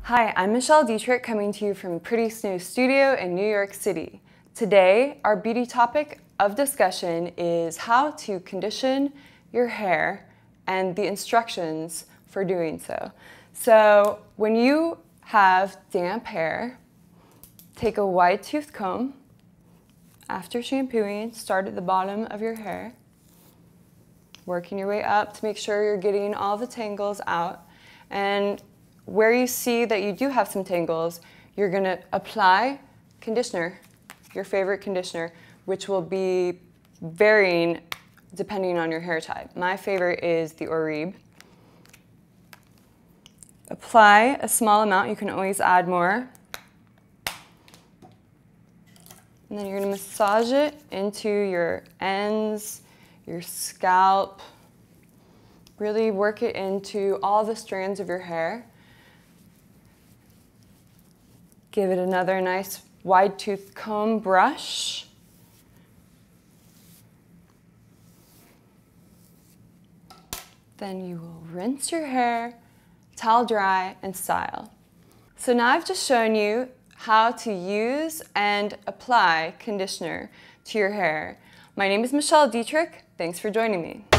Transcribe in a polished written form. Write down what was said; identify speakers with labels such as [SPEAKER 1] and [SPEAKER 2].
[SPEAKER 1] Hi, I'm Dittrich coming to you from Pretty Snoo Studio in New York City. Today, our beauty topic of discussion is how to condition your hair and the instructions for doing so. So, when you have damp hair, take a wide tooth comb. After shampooing, start at the bottom of your hair, working your way up to make sure you're getting all the tangles out. And where you see that you do have some tangles, you're gonna apply conditioner, your favorite conditioner, which will be varying depending on your hair type. My favorite is the Oribe. Apply a small amount, you can always add more. And then you're gonna massage it into your ends, your scalp. Really work it into all the strands of your hair. Give it another nice wide tooth comb brush. Then you will rinse your hair, towel dry, and style. So now I've just shown you how to use and apply conditioner to your hair. My name is Dittrich. Thanks for joining me.